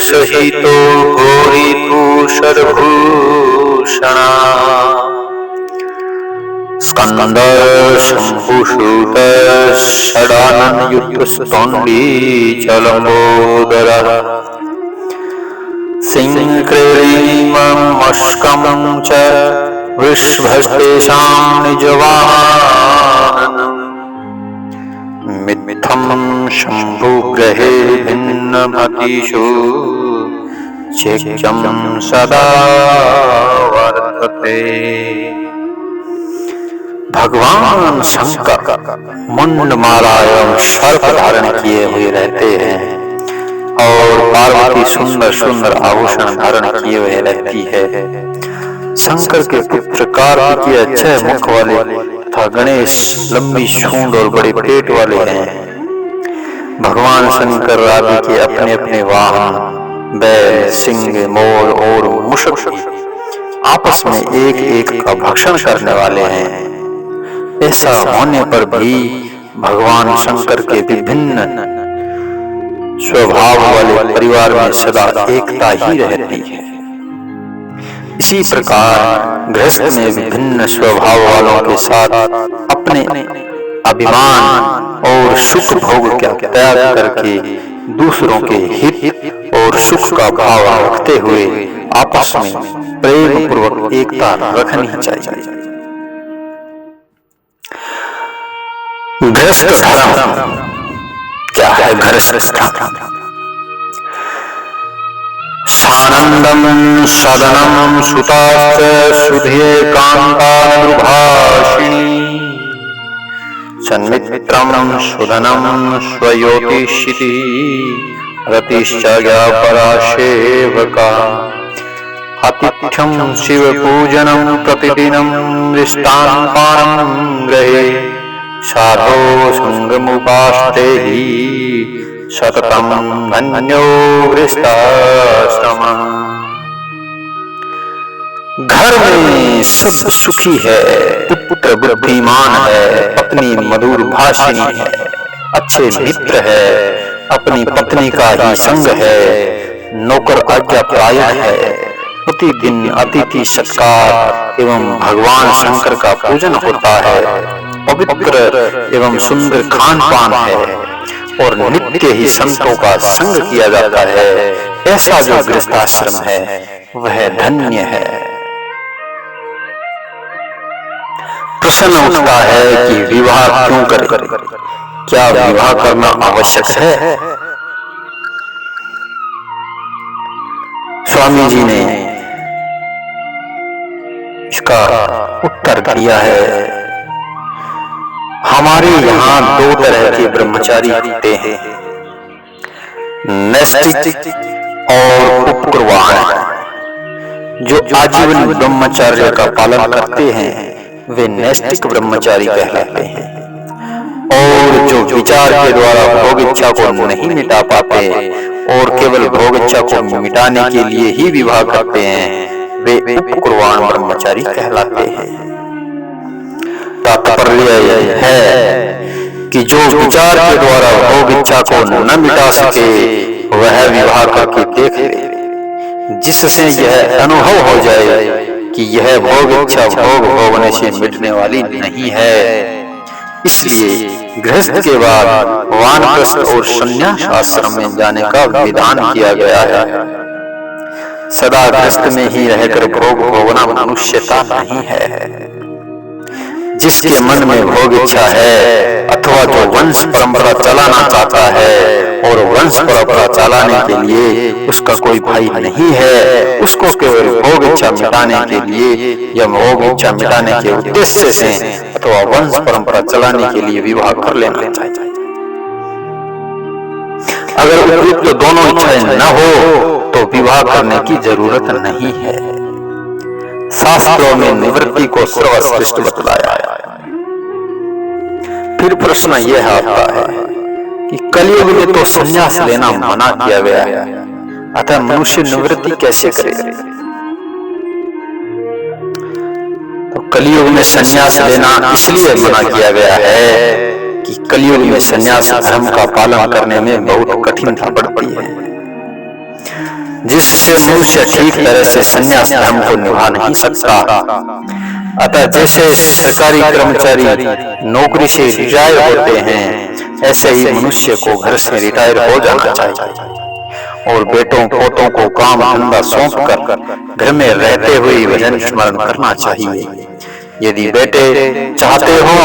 सहितो घोरी धूसरभूषणा स्कंद शंभुसूत षडाननयुतस्तोंडी चलमोदर सिंक्रीमस्कं च वृषभस्तेषां निजवाहनम् मित्थं शंभुग्रहे भिन्नमतिषु चेक्यं सदा वर्तते। भगवान शंकर मुंडमाला एवं सर्प धारण किए हुए रहते हैं और पार्वती सुंदर सुंदर आभूषण धारण किए हुए रहती है। शंकर के पुत्र कार्तिकेय अच्छे मुख वाले तथा गणेश लंबी सूंड और बड़े पेट वाले हैं। भगवान शंकर आदि के अपने अपने वाहन बैल, सिंह, मोर और मुषक आपस में एक एक का भक्षण करने वाले हैं। ऐसा होने पर भी भगवान शंकर के विभिन्न स्वभाव वाले परिवार में सदा एकता ही रहती है। इसी प्रकार गृहस्थ में विभिन्न स्वभाव वालों के साथ अपने अभिमान और सुख भोग का त्याग करके दूसरों के हित और सुख का भाव रखते हुए आपस में प्रेम पूर्वक एकता रखनी चाहिए। गृहस्थ धर्म क्या है? गृहस्थ धर्म सानंदम सदनम सुताश्च सुधे कांतानुभाषिणी सन्मित्रम सुधनम स्वयोतिषिति रतिश्च पराशेवका आतिथ्यं शिवपूजनं प्रतिदिनं दृष्टान्पानं गृहे साधो संगमुपास्ते हि सततं धन्यो गृहस्थाश्रमः। घर में सब सुखी है, पुत्र बुद्धिमान है, पत्नी मधुर भाषिणी है, अच्छे मित्र है, अपनी पत्नी का ही संग है, नौकर आज्ञापायक है, प्रतिदिन अतिथि सत्कार एवं भगवान शंकर का पूजन होता है, पवित्र एवं सुंदर खान पान है और नित्य ही संतों का संग किया जाता है। ऐसा जो गृहस्थाश्रम है वह धन्य है। प्रश्न उठता है कि विवाह क्यों करें? क्या विवाह करना आवश्यक है? स्वामी जी ने इसका उत्तर दिया है। हमारे यहाँ दो तरह के ब्रह्मचारी होते हैं, नैष्ठिक और उपकुर्वाण। जो आजीवन ब्रह्मचर्य का पालन करते हैं वे नैष्ठिक ब्रह्मचारी कहलाते हैं, और जो विचार के द्वारा भोग इच्छा को नहीं मिटा पाते और केवल भोग इच्छा को मिटाने के लिए ही विवाह करते हैं वे उपकुर्वाण ब्रह्मचारी कहलाते हैं। तात्पर्य यह है कि जो विचार के द्वारा भोग इच्छा को न मिटा सके वह विवाह करके देख ले, जिससे यह अनुभव हो जाए कि यह भोग इच्छा भोग भोगने से मिटने वाली नहीं है। इसलिए गृहस्थ के बाद वानप्रस्थ और संन्यास आश्रम में जाने का विधान किया गया है। सदा गृहस्थ में ही रहकर भोग भोगना मनुष्यता नहीं है। जिसके मन में भोग इच्छा है अथवा जो वंश परंपरा चलाना चाहता है और वंश परंपरा चलाने के लिए उसका कोई भाई नहीं है, उसको केवल भोग इच्छा मिटाने के लिए या भोग इच्छा मिटाने के उद्देश्य से अथवा वंश परंपरा चलाने के लिए विवाह कर लेना चाहिए। अगर उपयुक्त दोनों इच्छाएं न हो तो विवाह करने की जरूरत नहीं है। शास्त्रों में निवृत्ति को सर्वश्रेष्ठ बतलाया है। फिर प्रश्न यह आता है कि कलयुग में तो संन्यास लेना मना किया गया है, अतः मनुष्य निवृत्ति कैसे करे? तो कलयुग में संन्यास लेना इसलिए मना किया गया है कि कलयुग में संन्यास धर्म का पालन करने में बहुत कठिनता पड़ती है। जिससे मनुष्य ठीक तरह से संन्यास धर्म को निभा नहीं सकता। अतः जैसे सरकारी कर्मचारी नौकरी से रिटायर होते हैं, ऐसे ही मनुष्य को घर से रिटायर हो जाना चाहिए और बेटों पोतों को काम धंधा सौंप कर घर में रहते हुए भजन स्मरण करना चाहिए। यदि बेटे चाहते हो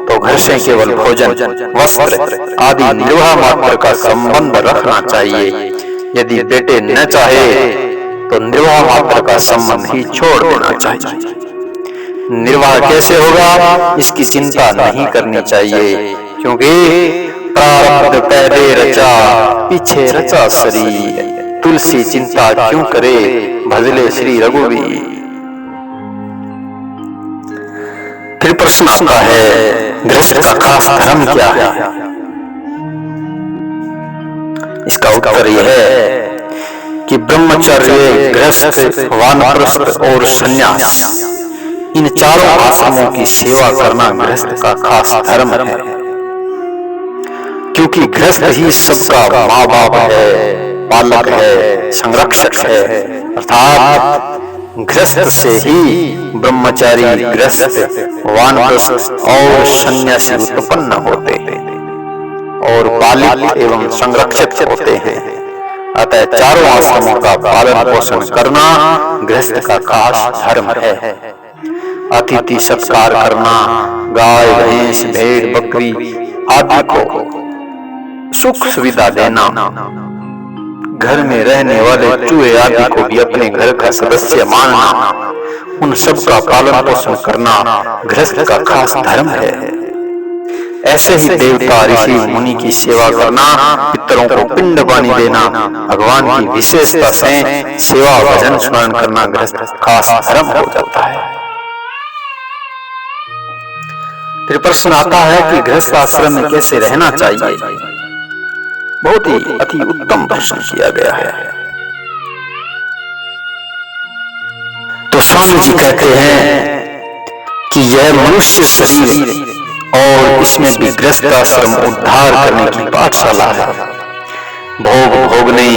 तो घर से केवल भोजन, वस्त्र आदि निर्वाह मात्र का संबंध रखना चाहिए। यदि बेटे न चाहे तो निर्वाह मात्र का संबंध ही छोड़ देना चाहिए। निर्वाह कैसे होगा इसकी चिंता नहीं करनी चाहिए, क्योंकि प्रारब्ध पहले रचा पीछे रचा शरीर, तुलसी चिंता क्यों करे भजले श्री रघुवीर। फिर प्रश्न आता है, गृहस्थ का खास धर्म क्या है? इसका उत्तर यह है कि ब्रह्मचर्य, गृहस्थ, वानप्रस्थ और संन्यास, इन चारों आश्रमों की सेवा करना गृहस्थ का खास धर्म है। क्योंकि गृहस्थ ही सबका माँ बाप है, पालक है, संरक्षक है। अर्थात गृहस्थ से ही ब्रह्मचारी, गृहस्थ, वानप्रस्थ और सन्यासी उत्पन्न होते हैं और पालित एवं संरक्षक होते हैं। अतः चारों आश्रमों का पालन पोषण करना गृहस्थ का खास धर्म है। अतिथि सत्कार करना, गाय भैंस भेड़ बकरी आदि को सुख सुविधा देना, घर में रहने वाले चूहे आदि को भी अपने घर का सदस्य मानना, उन सब का पालन पोषण करना गृहस्थ का खास धर्म है। ऐसे ही देवता ऋषि मुनि की सेवा करना, पितरों को पिंड पानी देना, भगवान की विशेषता से सेवा भजन स्मरण करना गृहस्थ खास धर्म हो जाता है। फिर प्रश्न आता है कि गृहस्थ आश्रम में कैसे रहना चाहिए। बहुत ही अति उत्तम प्रश्न किया गया है। तो स्वामी जी कहते हैं कि यह मनुष्य शरीर और इसमें भी गृहस्थ आश्रम उद्धार करने की पाठशाला है। भोग भोगने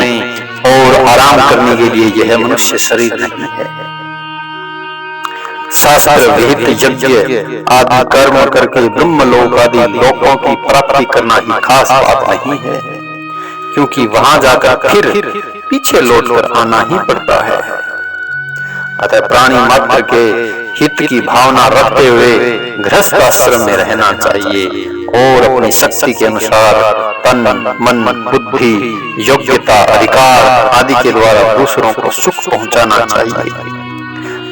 और आराम करने के लिए यह मनुष्य शरीर नहीं है। शास्त्र विहित यज्ञ आदि कर्म करके ब्रह्मलोक आदि लोकों की प्राप्ति करना ही खास बात नहीं है, क्योंकि वहां जाकर फिर पीछे लौटकर आना ही पड़ता है। अतः प्राणी मात्र के हित की भावना रखते हुए गृहस्थ आश्रम में रहना चाहिए और अपनी शक्ति के अनुसार तन मन बुद्धि योग्यता अधिकार आदि के द्वारा दूसरों को सुख पहुंचाना चाहिए।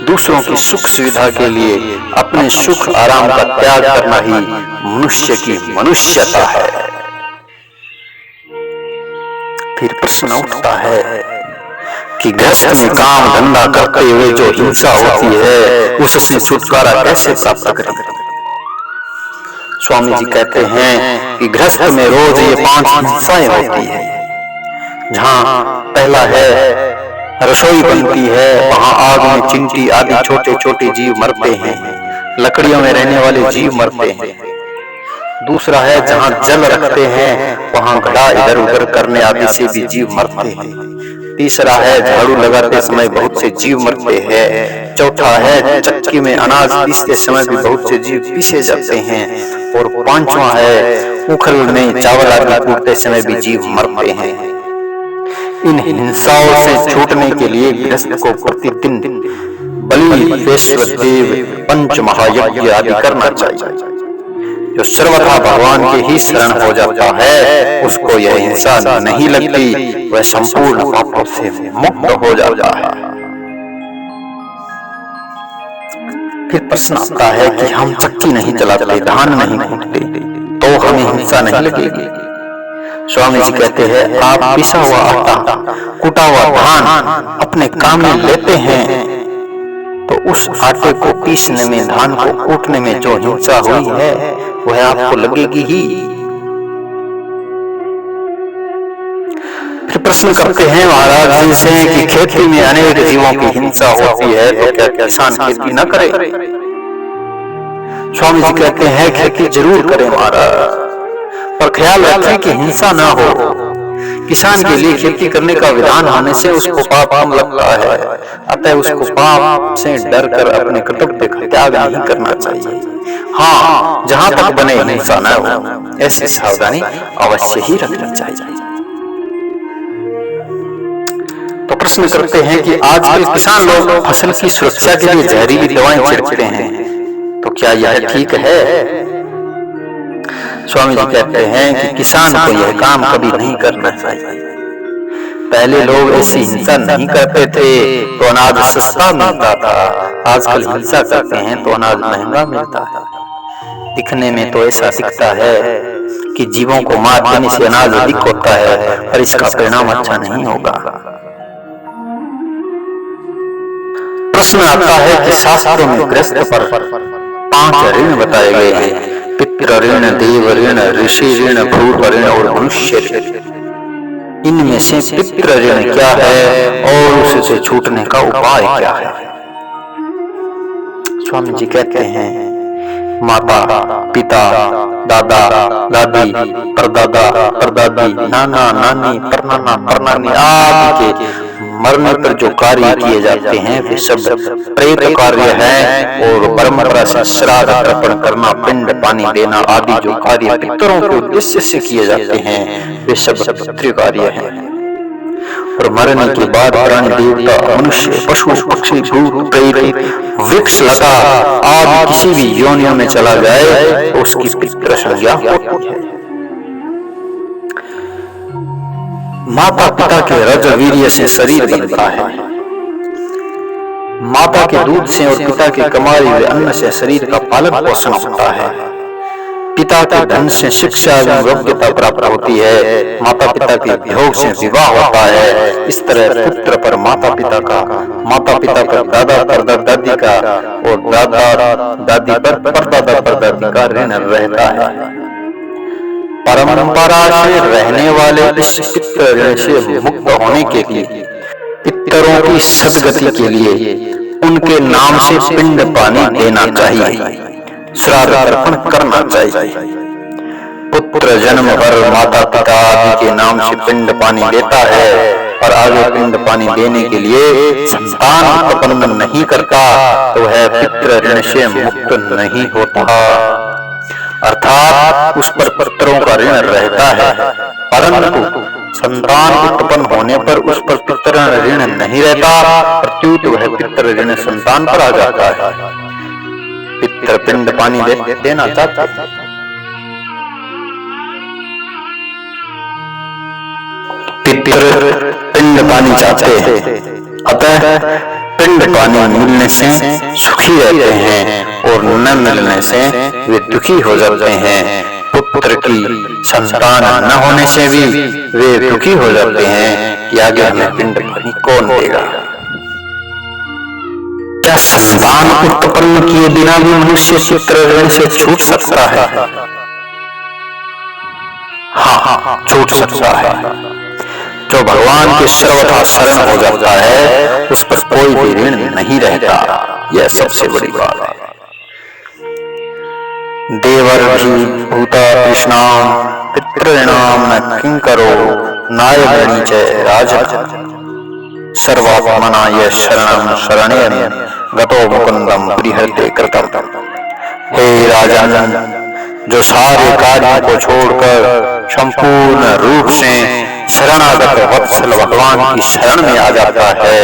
दूसरों की सुख सुविधा के लिए अपने सुख आराम का त्याग करना ही मनुष्य की मनुष्यता है। फिर प्रश्न उठता है कि गृहस्थ में काम धंधा करते हुए जो हिंसा होती है उससे छुटकारा कैसे प्राप्त करें। स्वामी जी कहते हैं कि गृहस्थ में रोज ये 5 हिंसाएं होती है। जहां पहला है रसोई बनती है, वहां आग में चिंटी आदि छोटे छोटे जीव मरते हैं, लकड़ियों में रहने वाले जीव मरते हैं। दूसरा है जहां जल रखते हैं वहां घड़ा इधर उधर करने आदि से भी जीव मरते हैं। तीसरा है झाड़ू लगाते समय बहुत से जीव मरते हैं। चौथा है चक्की में अनाज पीसते समय भी बहुत से जीव पीसे जाते हैं। और पांचवा है उखल में चावल आदि कूटते समय भी जीव मरते हैं। इन हिंसाओं से छूटने के लिए गृहस्थ को प्रतिदिन बलि, वैश्वदेव, पंच महायज्ञ आदि करना चाहिए। जो सर्वथा भगवान के ही शरण हो जाता है उसको यह हिंसा नहीं लगती, वह संपूर्ण पापों से मुक्त हो जाता है। फिर प्रश्न आता है कि हम चक्की नहीं चलाते, धान नहीं कूटते, तो हमें हिंसा नहीं लगेगी। स्वामी जी कहते हैं आप पिसा हुआ आटा, कूटा हुआ धान अपने काम में लेते हैं तो उस आटे को पीसने में, धान को कूटने में जो हिंसा हुई है वह आपको लगेगी ही। फिर प्रश्न करते हैं महाराज जी से कि खेती में अनेक जीवों की हिंसा होती है तो क्या किसान खेती न करे। स्वामी जी कहते हैं खेती जरूर करें महाराज, पर ख्याल रखें कि हिंसा ना हो, किसान के लिए खेती करने का विधान होने से उसको पाप कम लगता है, अतः उसको पाप से डर कर अपने कर्तव्य का त्याग नहीं करना चाहिए। हाँ, जहाँ तक बने हिंसा न हो, ऐसी सावधानी अवश्य ही रखनी चाहिए। तो प्रश्न करते हैं कि आजकल किसान लोग फसल की सुरक्षा के लिए जहरीली दवाएं छिड़कते हैं, तो क्या यह ठीक है? स्वामी जी कहते हैं कि किसान को यह काम कभी नहीं करना चाहिए। पहले लोग ऐसी हिंसा नहीं करते थे तो अनाज सस्ता मिलता था, आजकल हिंसा करते हैं तो अनाज महंगा मिलता है। दिखने में तो ऐसा दिखता है कि जीवों को मार देने से अनाज अधिक होता है, पर इसका परिणाम अच्छा नहीं होगा। प्रश्न आता है कि शास्त्रों में गृहस्थ पर 5 ऋण बताए गए हैं, पितृ ऋण, देव ऋण, ऋषि ऋण, भूत ऋण और मनुष्य ऋण। इनमें से पितृ ऋण क्या है और उससे छूटने का उपाय क्या है? स्वामी जी कहते हैं माता, पिता, दादा, दादी, परदादा, परदादी, नाना, नानी, परनाना, परनानी आदि के मरने पर जो कार्य किए जाते हैं वे सब प्रेत कार्य है, और परंपरा से श्राद्ध तर्पण करना, पिंड पानी देना आदि जो कार्य पितरों के उद्देश्य से किए जाते हैं वे सब पितृ कार्य है। और मरने के बाद प्राणी, देवता, मनुष्य, पशु, पक्षी, भूत, प्रेत, वृक्ष, लता आदि किसी भी योनियों में चला जाए तो उसकी पितृ संज्ञा होती है। माता पिता के रज वीर्य से शरीर बनता है। माता के दूध से और पिता के कमाए हुए अन्न से शरीर का पालन पोषण होता है। पिता के धन से शिक्षा एवं योग्यता प्राप्त होती है। माता पिता के भोग से विवाह होता है। इस तरह पुत्र पर माता पिता का, माता पिता पर दादा परदादा दादी का और दादा दादी पर परदादा परदादी का ऋण रहता है। परंपरा से रहने वाले इस पितृ ऋण से मुक्त होने के लिए पितरों की सद्गति के लिए उनके नाम से पिंड पानी देना चाहिए, श्राद्ध तर्पण करना चाहिए। पुत्र जन्म पर माता पिता आदि के नाम से पिंड पानी देता है, और आगे पिंड पानी देने के लिए संतान उत्पन्न नहीं करता तो वह पितृ ऋण से मुक्त नहीं होता, अर्थात उस पर पितरों का ऋण रहता है। परंतु संतान उत्पन्न होने पर उस पर पितृ ऋण नहीं रहता, प्रत्युत वह पितृ ऋण संतान पर आ जाता है। पितृ पिंड पानी देना चाहते हैं। पितृ पिंड पानी चाहते हैं, अतः पिंड पानी मिलने से सुखी रहते हैं और न मिलने से वे दुखी हो जाते हैं। पुत्र की संतान न होने से भी वे दुखी हो जाते हैं कि आगे हमें पिंड पानी कौन देगा। क्या संतान उत्पन्न किए बिना भी मनुष्य पितृ ऋण से छूट सकता है? हाँ, छूट सकता है। जो भगवान के सर्वथा शरण हो जाता है उस पर कोई भी ऋण नहीं रहता, यह सबसे बड़ी बात है। देवर्षि भूता कृष्णाम पितॄणाम न किंकरो नायगणी च राजन सर्वात्मना ये शरणं शरणेन गतो मुकुंदम परिहरते कृतम। हे राजन, जो सारे कार्यों को छोड़कर संपूर्ण रूप से शरणागत वत्सल भगवान की शरण में आ जाता है,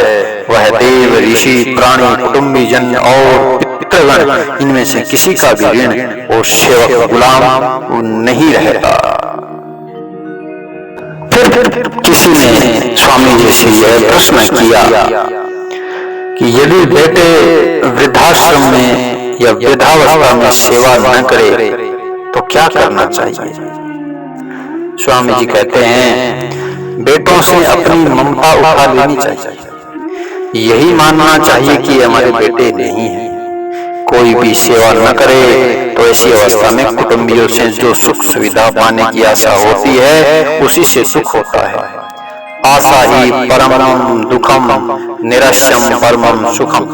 वह देव, ऋषि, प्राणी, कुटुंबी जन और पितृगण इनमें से किसी का भी ऋण और सेवक गुलाम नहीं रहता। फिर किसी ने स्वामी जी से यह प्रश्न किया कि यदि बेटे वृद्धाश्रम में या वृद्धावस्था में सेवा न करे तो क्या करना चाहिए? स्वामी जी कहते हैं बेटों से अपनी ममता उठा लेनी चाहिए। यही मानना चाहिए कि हमारे बेटे नहीं है। कोई भी सेवा न करे तो ऐसी अवस्था में कुटुंबियों से जो सुख सुविधा पाने की आशा होती है उसी से सुख होता है। आशा ही परमं दुखम निरस्यम परमं सुखम।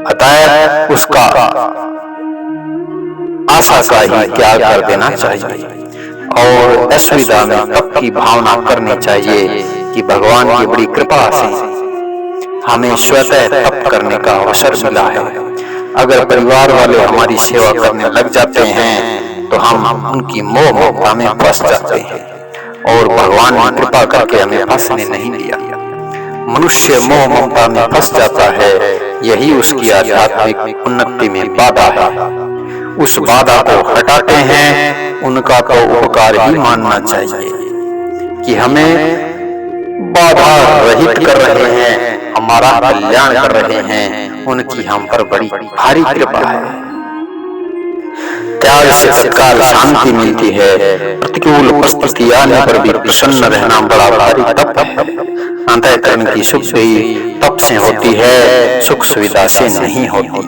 अतः उसका आशा का ही त्याग कर देना चाहिए और असुविधा में तप की भावना करनी चाहिए कि भगवान की बड़ी कृपा से हमें स्वतः तप करने का अवसर मिला है। अगर परिवार वाले हमारी सेवा करने लग जाते हैं तो हम उनकी मोह ममता में फंस जाते हैं और भगवान ने कृपा करके हमें फंसने नहीं दिया। मनुष्य मोह ममता में फंस जाता है, यही उसकी आध्यात्मिक उन्नति में बाधा है। उस बाधा को हटाते हैं, उनका तो उपकार ही मानना चाहिए कि हमें बाधा रहित कर रहे हैं, हमारा कल्याण कर रहे हैं। उनकी हम पर बड़ी भारी कृपा है। त्याग से तत्काल शांति मिलती है। प्रतिकूल परिस्थिति आने पर भी प्रसन्न रहना बड़ा भारी तप है। अंतःकरण की शुद्धि तप से होती है, सुख सुविधा से नहीं होती।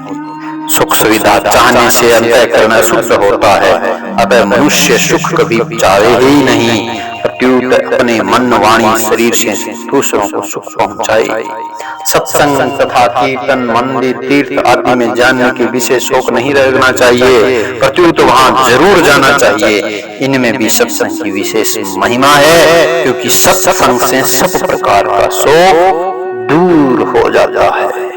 सुख सुविधा चाहने से अंतःकरण अशुद्ध होता है। अतः मनुष्य सुख कभी चाहे ही नहीं, प्रत्युत अपने मन वाणी शरीर से दूसरों को सुख पहुंचाए। सत्संग तथा कीर्तन, मंदिर, तीर्थ आदि में जाने के विषय शौक नहीं रखना चाहिए, प्रत्युत वहां जरूर जाना चाहिए। इनमें भी सत्संग की विशेष महिमा है, क्योंकि सत्संग से सब प्रकार का शोक दूर हो जाता है।